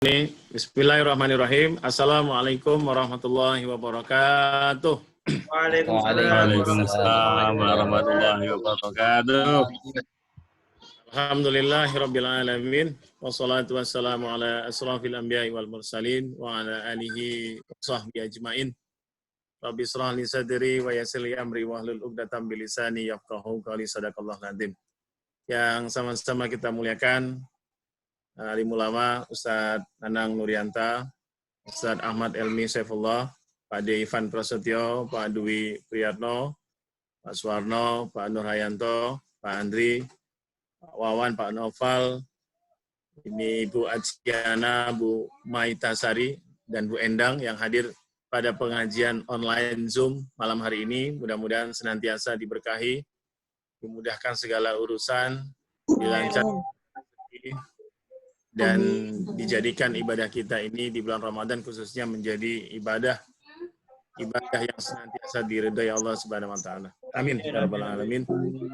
Bismillahirrahmanirrahim. Assalamualaikum warahmatullahi wabarakatuh. Waalaikumsalam warahmatullahi wabarakatuh. Alhamdulillahirabbil alamin wassalatu wassalamu ala asrafil anbiya'i wal mursalin wa ala alihi wa sahbihi ajmain. Rabbi shrah li sadri wa yassir li amri wahlul 'uqdatam min lisani yafqahu qawli. Sadaqallahul azim. Yang sama-sama kita muliakan alim ulama Ustadz Nanang Nurianta, Ustadz Ahmad Elmi Saifullah, Pak D. Ivan Prasetyo, Pak Dwi Priyatno, Pak Suwarno, Pak Nur Hayanto, Pak Andri, Pak Wawan, Pak Noval, ini Bu Aciana, Bu Maitasari, dan Bu Endang yang hadir pada pengajian online Zoom malam hari ini. Mudah-mudahan senantiasa diberkahi, dimudahkan segala urusan, dilancarkan dan dijadikan ibadah kita ini di bulan Ramadan khususnya menjadi ibadah yang senantiasa diridhai Allah Subhanahu wa taala. Amin ya rabbal alamin.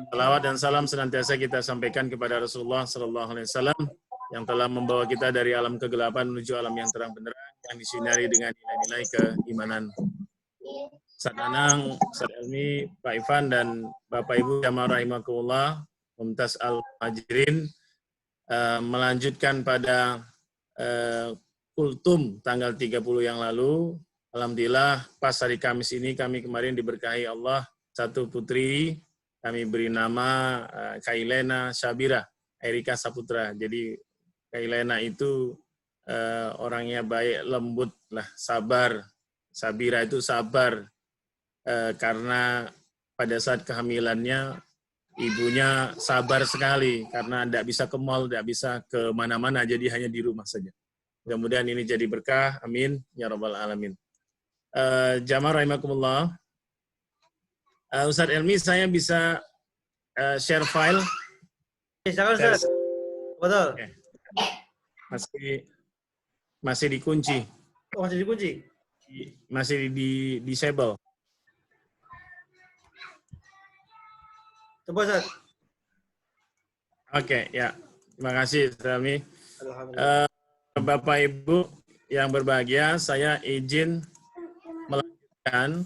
Salawat dan salam senantiasa kita sampaikan kepada Rasulullah sallallahu alaihi wasallam yang telah membawa kita dari alam kegelapan menuju alam yang terang benderang yang disinari dengan nilai-nilai keimanan. Ustaz Nanang, Ustaz Elmi, Pak Ivan dan Bapak Ibu jamaah rahimakumullah, Mumtaz al-Muhajirin, melanjutkan pada kultum tanggal 30 yang lalu. Alhamdulillah pas hari Kamis ini kami kemarin diberkahi Allah satu putri, kami beri nama Kailena Syabira Erika Saputra. Jadi Kailena itu orangnya baik, lembut lah, sabar. Sabira itu sabar karena pada saat kehamilannya ibunya sabar sekali karena tidak bisa ke mall, tidak bisa ke mana-mana, jadi hanya di rumah saja. Mudah-mudahan ini jadi berkah, amin ya rabbal alamin. Jamaah rahimakumullah, Ustaz Elmi, saya bisa share file? Silakan Ustaz. Betul. Okay. Masih dikunci. Oh, masih dikunci? Masih di disable. Coba Ustaz. Oke, ya. Terima kasih, Ustaz. Bapak Ibu yang berbahagia, saya izin melanjutkan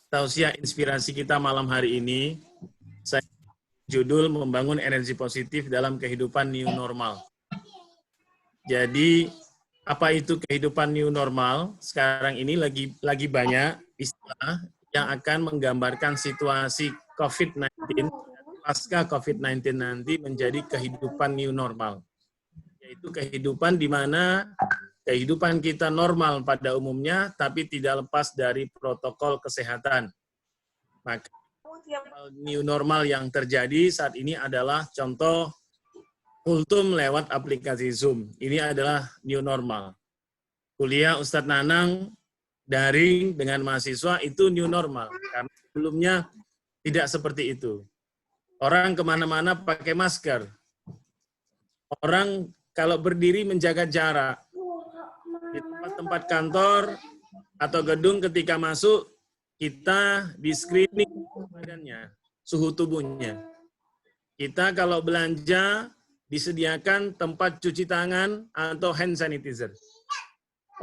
tausiah inspirasi kita malam hari ini. Saya judul membangun energi positif dalam kehidupan new normal. Jadi, apa itu kehidupan new normal? Sekarang ini lagi banyak istilah yang akan menggambarkan situasi COVID-19, pasca COVID-19 nanti menjadi kehidupan new normal. Yaitu kehidupan di mana kehidupan kita normal pada umumnya, tapi tidak lepas dari protokol kesehatan. Maka new normal yang terjadi saat ini adalah contoh kultum lewat aplikasi Zoom. Ini adalah new normal. Kuliah Ustadz Nanang daring dengan mahasiswa itu new normal. Karena sebelumnya tidak seperti itu. Orang kemana-mana pakai masker. Orang kalau berdiri menjaga jarak. Di tempat-tempat kantor atau gedung ketika masuk, kita di screening badannya, suhu tubuhnya. Kita kalau belanja, disediakan tempat cuci tangan atau hand sanitizer.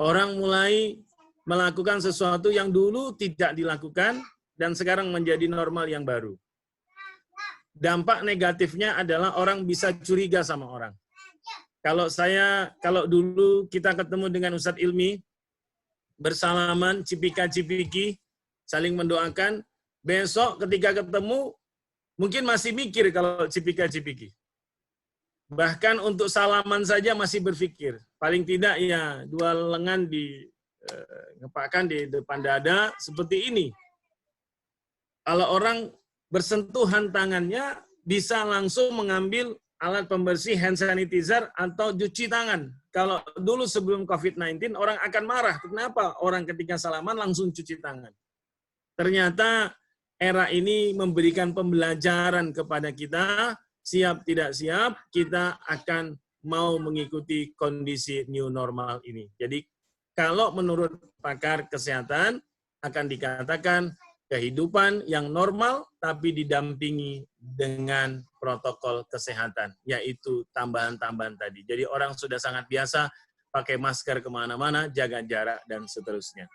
Orang mulai melakukan sesuatu yang dulu tidak dilakukan, dan sekarang menjadi normal yang baru. Dampak negatifnya adalah orang bisa curiga sama orang. Kalau dulu kita ketemu dengan Ustadz Ilmi, bersalaman, cipika-cipiki, saling mendoakan, besok ketika ketemu, mungkin masih mikir kalau cipika-cipiki. Bahkan untuk salaman saja masih berpikir. Paling tidak ya dua lengan ngepakkan di depan dada, seperti ini. Kalau orang bersentuhan tangannya, bisa langsung mengambil alat pembersih hand sanitizer atau cuci tangan. Kalau dulu sebelum COVID-19, orang akan marah. Kenapa orang ketika salaman langsung cuci tangan? Ternyata era ini memberikan pembelajaran kepada kita, siap tidak siap, kita akan mau mengikuti kondisi new normal ini. Jadi, kalau menurut pakar kesehatan, akan dikatakan kehidupan yang normal tapi didampingi dengan protokol kesehatan, yaitu tambahan-tambahan tadi. Jadi orang sudah sangat biasa pakai masker kemana-mana, jaga jarak, dan seterusnya.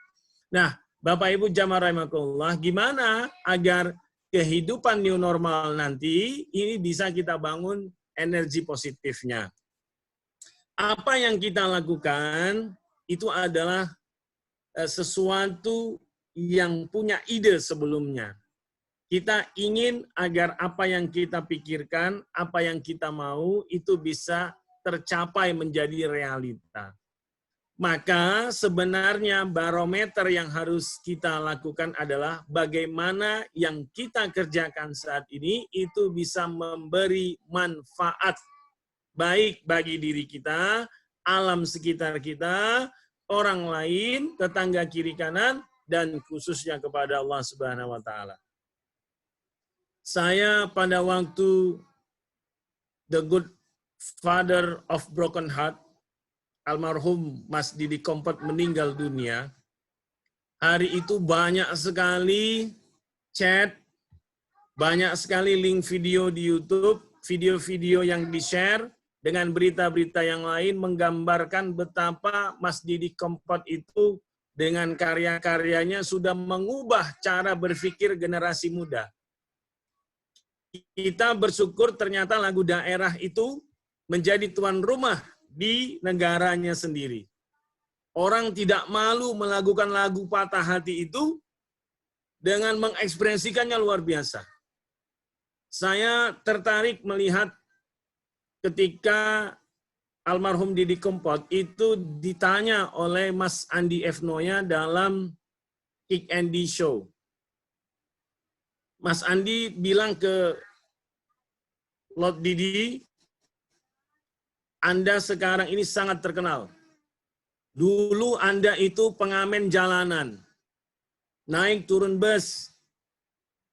Nah, Bapak Ibu jamaah rahimakumullah, gimana agar kehidupan new normal nanti ini bisa kita bangun energi positifnya? Apa yang kita lakukan itu adalah sesuatu yang punya ide sebelumnya. Kita ingin agar apa yang kita pikirkan, apa yang kita mau, itu bisa tercapai menjadi realita. Maka sebenarnya barometer yang harus kita lakukan adalah bagaimana yang kita kerjakan saat ini itu bisa memberi manfaat baik bagi diri kita, alam sekitar kita, orang lain, tetangga kiri kanan, dan khususnya kepada Allah Subhanahu wa Ta'ala. Saya pada waktu the good father of broken heart, almarhum Mas Didi Kempot meninggal dunia, hari itu banyak sekali chat, banyak sekali link video di YouTube, video-video yang di-share dengan berita-berita yang lain menggambarkan betapa Mas Didi Kempot itu dengan karya-karyanya sudah mengubah cara berpikir generasi muda. Kita bersyukur ternyata lagu daerah itu menjadi tuan rumah di negaranya sendiri. Orang tidak malu melakukan lagu patah hati itu dengan mengekspresikannya luar biasa. Saya tertarik melihat ketika almarhum Didi Kempot itu ditanya oleh Mas Andi F. Noya dalam Kick Andy Show. Mas Andi bilang ke Lord Didi, Anda sekarang ini sangat terkenal. Dulu Anda itu pengamen jalanan, naik turun bus.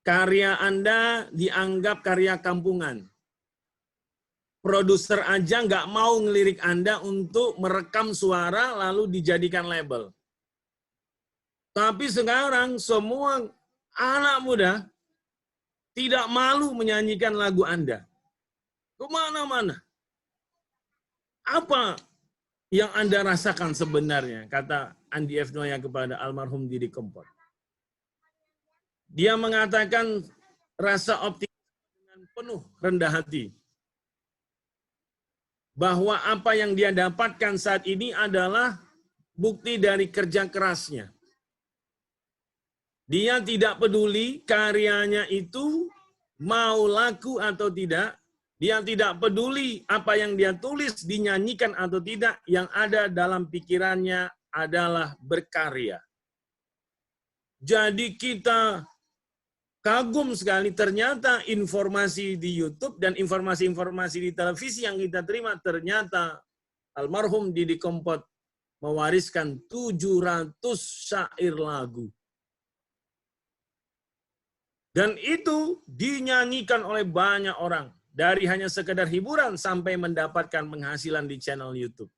Karya Anda dianggap karya kampungan. Produser aja nggak mau ngelirik Anda untuk merekam suara lalu dijadikan label. Tapi sekarang semua anak muda tidak malu menyanyikan lagu Anda. Kemana-mana. Apa yang Anda rasakan sebenarnya, kata Andi F. Noya kepada almarhum Didi Kempot. Dia mengatakan rasa optimis dengan penuh rendah hati. Bahwa apa yang dia dapatkan saat ini adalah bukti dari kerja kerasnya. Dia tidak peduli karyanya itu mau laku atau tidak. Dia tidak peduli apa yang dia tulis dinyanyikan atau tidak. Yang ada dalam pikirannya adalah berkarya. Jadi kita kagum sekali ternyata informasi di YouTube dan informasi-informasi di televisi yang kita terima ternyata almarhum Didi Kempot mewariskan 700 syair lagu. Dan itu dinyanyikan oleh banyak orang. Dari hanya sekedar hiburan sampai mendapatkan penghasilan di channel YouTube.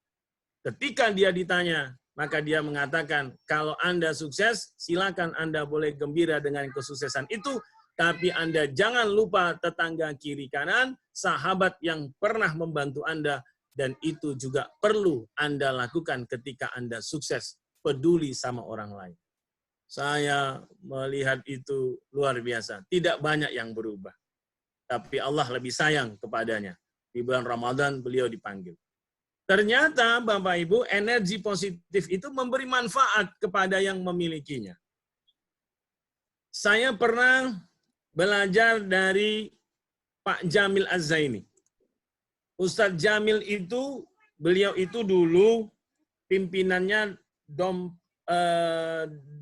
Ketika dia ditanya, maka dia mengatakan, kalau Anda sukses, silakan Anda boleh gembira dengan kesuksesan itu, tapi Anda jangan lupa tetangga kiri kanan, sahabat yang pernah membantu Anda, dan itu juga perlu Anda lakukan ketika Anda sukses, peduli sama orang lain. Saya melihat itu luar biasa. Tidak banyak yang berubah. Tapi Allah lebih sayang kepadanya. Di bulan Ramadan beliau dipanggil. Ternyata Bapak Ibu, energi positif itu memberi manfaat kepada yang memilikinya. Saya pernah belajar dari Pak Jamil Az-Zaini. Ustadz Jamil itu, beliau itu dulu pimpinannya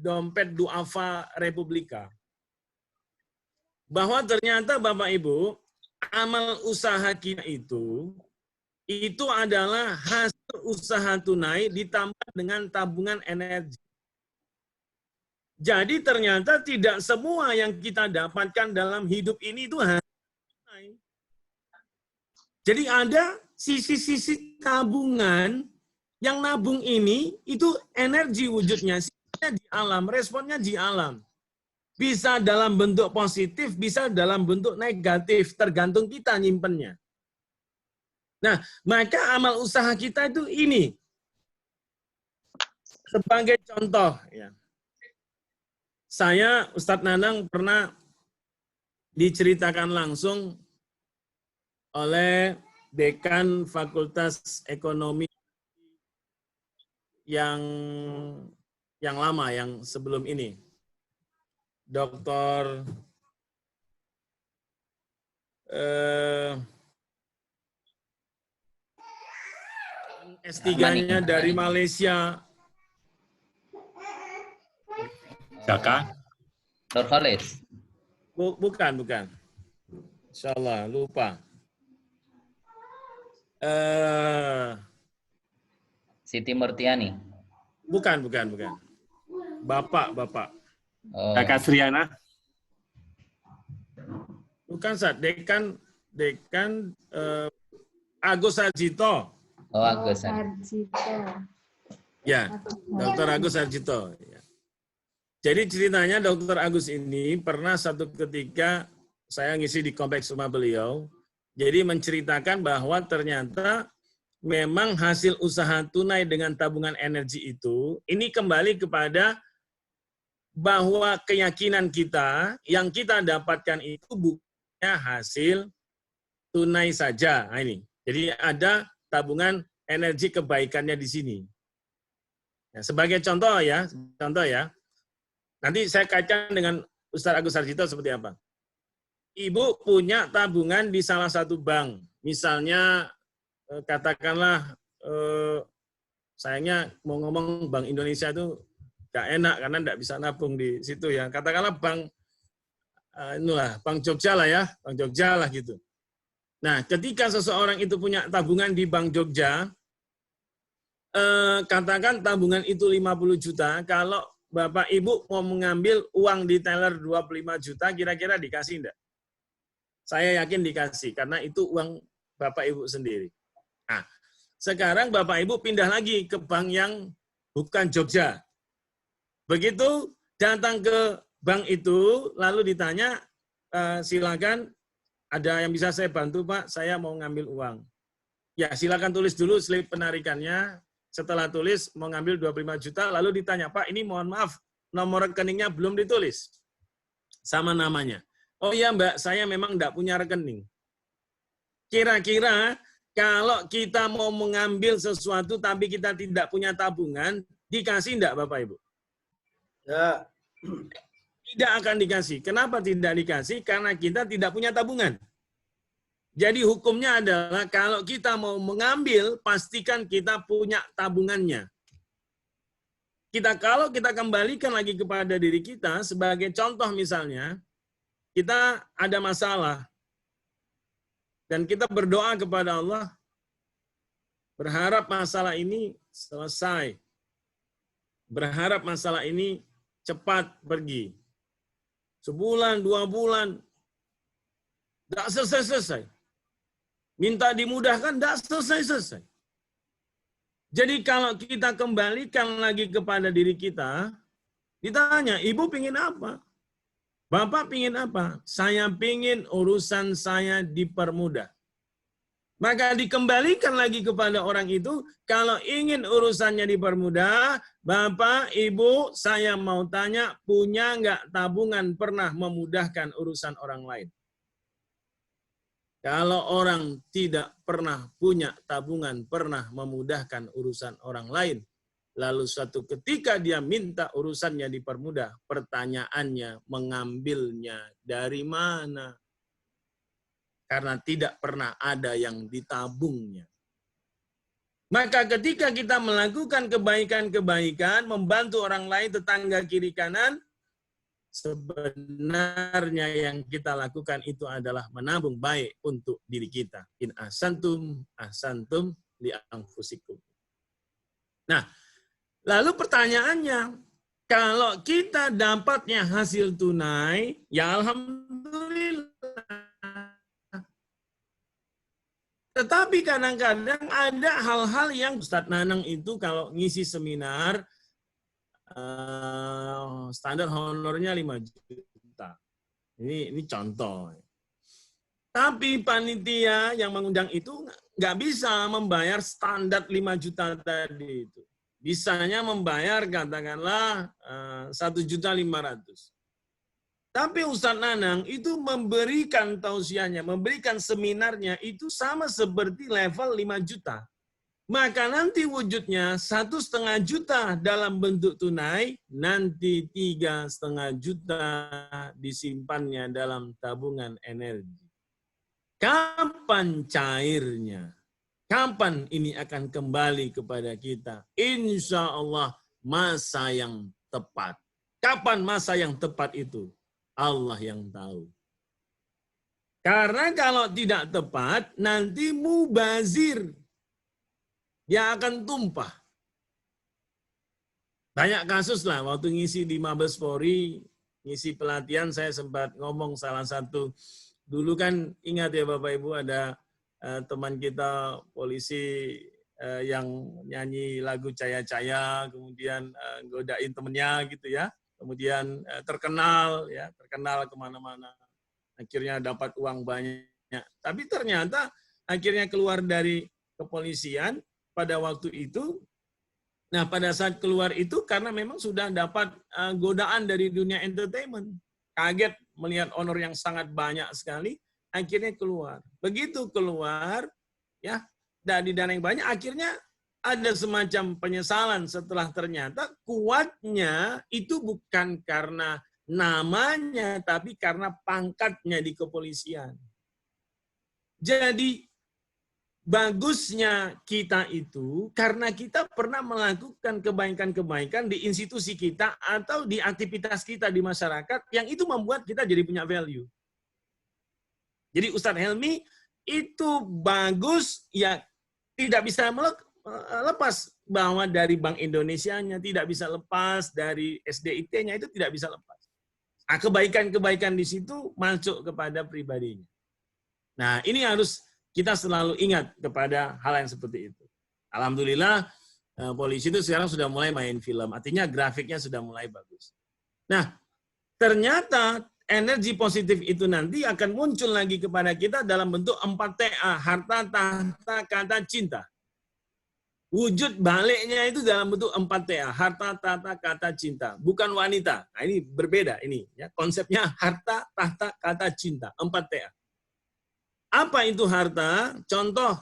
Dompet Duafa Republika. Bahwa ternyata Bapak Ibu, amal usaha kita itu adalah hasil usaha tunai ditambah dengan tabungan energi. Jadi ternyata tidak semua yang kita dapatkan dalam hidup ini itu hasil tunai. Jadi ada sisi-sisi tabungan yang nabung ini itu energi wujudnya, di alam, responnya di alam. Bisa dalam bentuk positif, bisa dalam bentuk negatif, tergantung kita nyimpennya. Nah, maka amal usaha kita itu ini. Sebagai contoh, ya. Saya, Ustadz Nanang, pernah diceritakan langsung oleh Dekan Fakultas Ekonomi yang lama, yang sebelum ini. Dr. S3-nya dari Malaysia. Jaka. Dr. Khalis. Bukan. Insyaallah, lupa. Siti Murtiani. Bukan. Bapak. Oh. Jaka Sriana. Bukan, Sat. Dekan Agus Sarjito. Oh, Agus. Ya, Dr. Agus Sarjito. Ya. Jadi ceritanya Dr. Agus ini pernah satu ketika saya ngisi di kompleks rumah beliau, jadi menceritakan bahwa ternyata memang hasil usaha tunai dengan tabungan energi itu, ini kembali kepada bahwa keyakinan kita yang kita dapatkan itu bukannya hasil tunai saja. Nah, ini. Jadi ada tabungan energi kebaikannya di sini. Nah, sebagai contoh ya. Nanti saya kaitkan dengan Ustadz Agus Sarjito seperti apa. Ibu punya tabungan di salah satu bank. Misalnya, katakanlah, sayangnya mau ngomong Bank Indonesia itu gak enak karena nggak bisa nabung di situ ya. Katakanlah Bank Jogja lah ya, Bank Jogja lah gitu. Nah, ketika seseorang itu punya tabungan di Bank Jogja, katakan tabungan itu 50 juta, kalau Bapak Ibu mau mengambil uang di teller 25 juta, kira-kira dikasih enggak? Saya yakin dikasih, karena itu uang Bapak Ibu sendiri. Nah, sekarang Bapak Ibu pindah lagi ke bank yang bukan Jogja. Begitu datang ke bank itu, lalu ditanya, silakan, ada yang bisa saya bantu Pak, saya mau ngambil uang. Ya, silakan tulis dulu slip penarikannya. Setelah tulis, mau ngambil 25 juta, lalu ditanya, Pak, ini mohon maaf, nomor rekeningnya belum ditulis. Sama namanya. Oh iya Mbak, saya memang enggak punya rekening. Kira-kira, kalau kita mau mengambil sesuatu, tapi kita tidak punya tabungan, dikasih enggak Bapak Ibu? Ya. Tidak akan dikasih. Kenapa tidak dikasih? Karena kita tidak punya tabungan. Jadi hukumnya adalah kalau kita mau mengambil, pastikan kita punya tabungannya. Kalau kita kembalikan lagi kepada diri kita, sebagai contoh misalnya, kita ada masalah, dan kita berdoa kepada Allah, berharap masalah ini selesai. Berharap masalah ini cepat pergi. Sebulan, 2 bulan, tidak selesai-selesai. Minta dimudahkan, tidak selesai-selesai. Jadi kalau kita kembalikan lagi kepada diri kita, ditanya, Ibu pingin apa? Bapak pingin apa? Saya pingin urusan saya dipermudah. Maka dikembalikan lagi kepada orang itu, kalau ingin urusannya dipermudah, Bapak, Ibu, saya mau tanya, punya nggak tabungan pernah memudahkan urusan orang lain? Kalau orang tidak pernah punya tabungan, pernah memudahkan urusan orang lain, lalu suatu ketika dia minta urusannya dipermudah, pertanyaannya, mengambilnya dari mana? Karena tidak pernah ada yang ditabungnya. Maka ketika kita melakukan kebaikan-kebaikan, membantu orang lain, tetangga kiri kanan, sebenarnya yang kita lakukan itu adalah menabung baik untuk diri kita. In ahsantum, ahsantum li anfusikum. Nah, lalu pertanyaannya, kalau kita dapatnya hasil tunai, ya alhamdulillah. Tetapi kadang-kadang ada hal-hal yang Ustadz Nanang itu kalau ngisi seminar, standar honornya 5 juta. Ini contoh. Tapi panitia yang mengundang itu nggak bisa membayar standar 5 juta tadi itu. bisanya membayar katakanlah 1.500.000. Tapi Ustadz Nanang itu memberikan tausiahnya, memberikan seminarnya itu sama seperti level 5 juta. Maka nanti wujudnya 1,5 juta dalam bentuk tunai, nanti 3,5 juta disimpannya dalam tabungan energi. Kapan cairnya? Kapan ini akan kembali kepada kita? Insya Allah masa yang tepat. Kapan masa yang tepat itu? Allah yang tahu. Karena kalau tidak tepat, nanti mubazir. Dia akan tumpah. Banyak kasus lah, waktu ngisi di Mabes Polri, ngisi pelatihan, saya sempat ngomong salah satu, dulu kan ingat ya Bapak Ibu, ada teman kita polisi yang nyanyi lagu Caya-Caya, kemudian godain temennya gitu ya, kemudian terkenal kemana-mana, akhirnya dapat uang banyak. Tapi ternyata akhirnya keluar dari kepolisian pada waktu itu. Nah, pada saat keluar itu karena memang sudah dapat godaan dari dunia entertainment. Kaget melihat honor yang sangat banyak sekali, akhirnya keluar. Begitu keluar, ya, dari dana yang banyak, akhirnya ada semacam penyesalan setelah ternyata kuatnya itu bukan karena namanya, tapi karena pangkatnya di kepolisian. Jadi, bagusnya kita itu karena kita pernah melakukan kebaikan-kebaikan di institusi kita atau di aktivitas kita di masyarakat yang itu membuat kita jadi punya value. Jadi Ustadz Helmi itu bagus, ya tidak bisa lepas bahwa dari Bank Indonesianya, tidak bisa lepas dari SDIT-nya, itu tidak bisa lepas. Nah, kebaikan-kebaikan di situ masuk kepada pribadinya. Nah, ini harus kita selalu ingat kepada hal yang seperti itu. Alhamdulillah, polisi itu sekarang sudah mulai main film. Artinya grafiknya sudah mulai bagus. Nah, ternyata energi positif itu nanti akan muncul lagi kepada kita dalam bentuk 4TA, harta, tahta, kata, cinta. Wujud baliknya itu dalam bentuk 4TA, harta, tahta, kata, cinta. Bukan wanita. Nah, ini berbeda ini. Ya. Konsepnya harta, tahta, kata, cinta. 4TA. Apa itu harta? Contoh,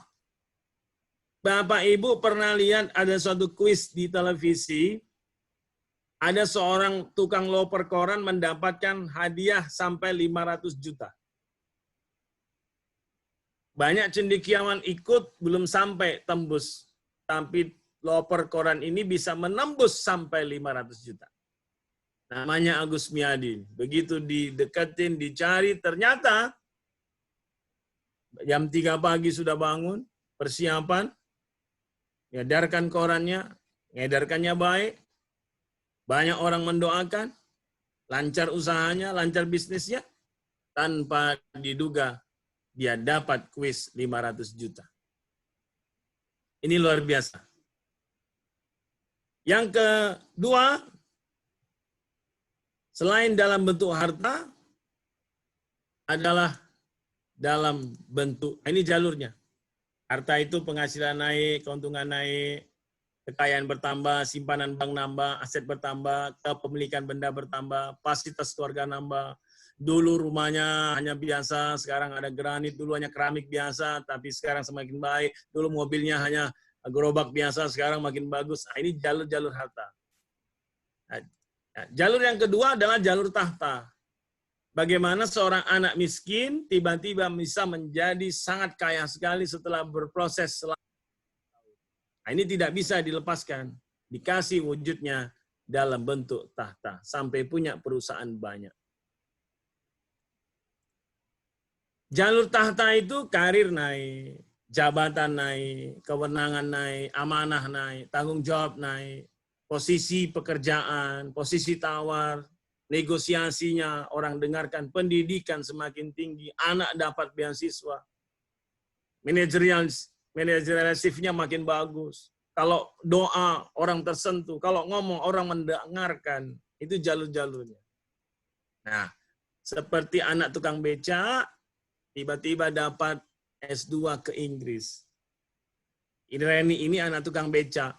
Bapak Ibu pernah lihat ada suatu kuis di televisi, ada seorang tukang loper koran mendapatkan hadiah sampai 500 juta. Banyak cendekiawan ikut, belum sampai tembus. Tapi loper koran ini bisa menembus sampai 500 juta. Namanya Agus Miadi. Begitu dideketin, dicari, ternyata jam 3 pagi sudah bangun, persiapan, ngedarkan korannya, ngedarkannya baik, banyak orang mendoakan, lancar usahanya, lancar bisnisnya, tanpa diduga dia dapat kuis 500 juta. Ini luar biasa. Yang kedua, selain dalam bentuk harta, adalah dalam bentuk, ini jalurnya. Harta itu penghasilan naik, keuntungan naik, kekayaan bertambah, simpanan bank nambah, aset bertambah, kepemilikan benda bertambah, fasilitas keluarga nambah. Dulu rumahnya hanya biasa, sekarang ada granit, dulu hanya keramik biasa, tapi sekarang semakin baik. Dulu mobilnya hanya gerobak biasa, sekarang makin bagus. Nah, ini jalur-jalur harta. Nah, jalur yang kedua adalah jalur tahta. Bagaimana seorang anak miskin tiba-tiba bisa menjadi sangat kaya sekali setelah berproses selama tahun. Nah, ini tidak bisa dilepaskan. Dikasih wujudnya dalam bentuk tahta. Sampai punya perusahaan banyak. Jalur tahta itu karir naik, jabatan naik, kewenangan naik, amanah naik, tanggung jawab naik, posisi pekerjaan, posisi tawar, negosiasinya orang dengarkan, pendidikan semakin tinggi, anak dapat beasiswa, manajerial shift-nya makin bagus. Kalau doa orang tersentuh, kalau ngomong orang mendengarkan, itu jalur-jalurnya. Nah, seperti anak tukang beca, tiba-tiba dapat S2 ke Inggris. Reni ini anak tukang beca.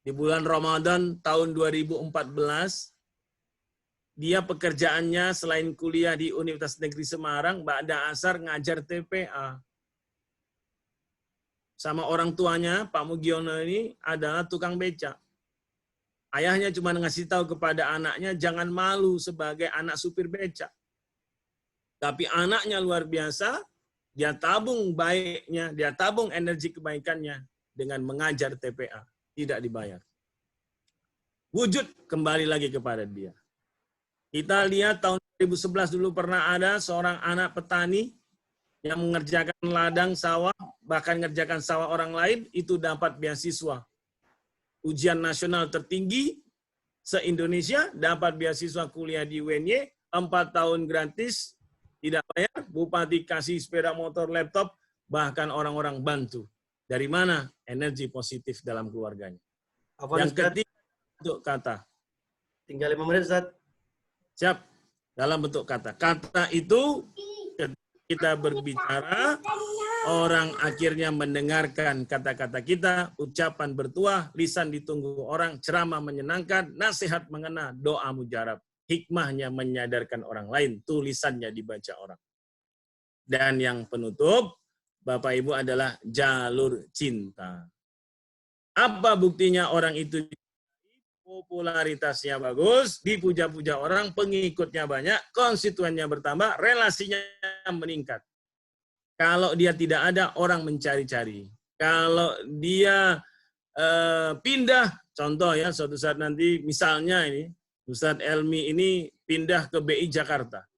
Di bulan Ramadan tahun 2014, dia pekerjaannya selain kuliah di Universitas Negeri Semarang, ba'da asar ngajar TPA. Sama orang tuanya, Pak Mugiono ini adalah tukang becak. Ayahnya cuma ngasih tahu kepada anaknya, jangan malu sebagai anak supir becak. Tapi anaknya luar biasa, dia tabung baiknya, dia tabung energi kebaikannya dengan mengajar TPA. Tidak dibayar. Wujud kembali lagi kepada dia. Kita lihat tahun 2011 dulu pernah ada seorang anak petani yang mengerjakan ladang sawah, bahkan mengerjakan sawah orang lain, itu dapat beasiswa. Ujian nasional tertinggi se-Indonesia, dapat beasiswa kuliah di UNY, 4 tahun gratis, tidak bayar, bupati kasih sepeda motor, laptop, bahkan orang-orang bantu. Dari mana? Energi positif dalam keluarganya. Yang ketiga, bentuk kata. Tinggal 5 menit, Ustaz. Siap. Dalam bentuk kata. Kata itu kita berbicara, orang akhirnya mendengarkan kata-kata kita, ucapan bertuah, lisan ditunggu orang, ceramah menyenangkan, nasihat mengena, doa mujarab. Hikmahnya menyadarkan orang lain, tulisannya dibaca orang. Dan yang penutup, Bapak Ibu, adalah jalur cinta. Apa buktinya orang itu popularitasnya bagus, dipuja-puja orang, pengikutnya banyak, konstituennya bertambah, relasinya meningkat. Kalau dia tidak ada, orang mencari-cari. Kalau dia pindah, contoh ya, suatu saat nanti, misalnya ini, Ustadz Elmi ini pindah ke BI Jakarta.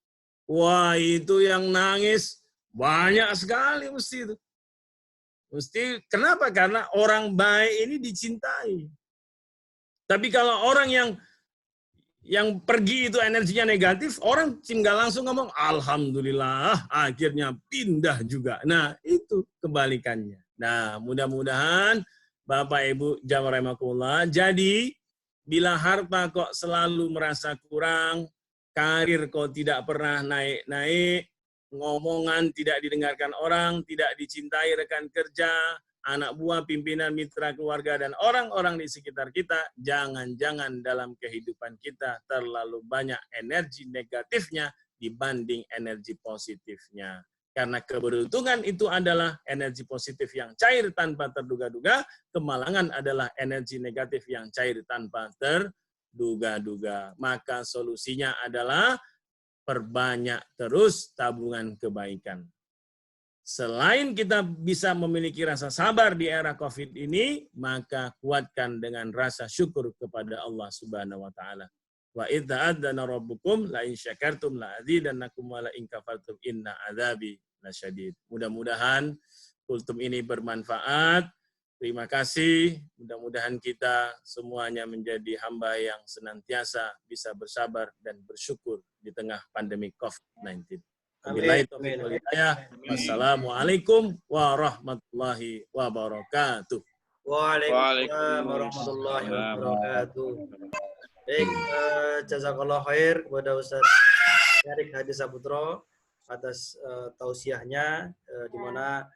Wah, itu yang nangis banyak sekali mesti itu. Mesti, kenapa? Karena orang baik ini dicintai. Tapi kalau orang yang pergi itu energinya negatif, orang tinggal langsung ngomong, Alhamdulillah, akhirnya pindah juga. Nah, itu kebalikannya. Nah, mudah-mudahan Bapak Ibu jamaah rahimakumullah, jadi bila harta kok selalu merasa kurang, karir kok tidak pernah naik-naik, ngomongan tidak didengarkan orang, tidak dicintai rekan kerja, anak buah, pimpinan, mitra, keluarga, dan orang-orang di sekitar kita, jangan-jangan dalam kehidupan kita terlalu banyak energi negatifnya dibanding energi positifnya. Karena keberuntungan itu adalah energi positif yang cair tanpa terduga-duga, kemalangan adalah energi negatif yang cair tanpa terduga-duga. Maka solusinya adalah perbanyak terus tabungan kebaikan. Selain kita bisa memiliki rasa sabar di era COVID ini, maka kuatkan dengan rasa syukur kepada Allah Subhanahu wa taala. Wa idza adzana rabbukum la in syakartum la azidannakum wa la in kafartum inna adzabi lasyadid. Mudah-mudahan kultum ini bermanfaat. Terima kasih. Mudah-mudahan kita semuanya menjadi hamba yang senantiasa bisa bersabar dan bersyukur di tengah pandemi COVID-19. Wassalamualaikum warahmatullahi wabarakatuh. Waalaikumsalam warahmatullahi wabarakatuh. Baik, jazakallah khair kepada Ustaz Nyarik Hadi Saputro atas tausiahnya, di mana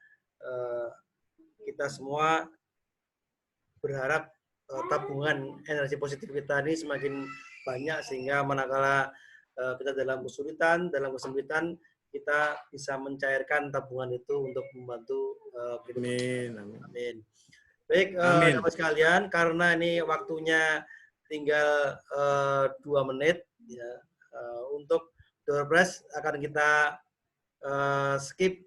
kita semua berharap tabungan energi positif kita ini semakin banyak, sehingga manakala kita dalam kesulitan, dalam kesempitan, kita bisa mencairkan tabungan itu untuk membantu kehidupan. Amin. Baik, Bapak sekalian, karena ini waktunya tinggal 2 menit, ya, untuk door press akan kita skip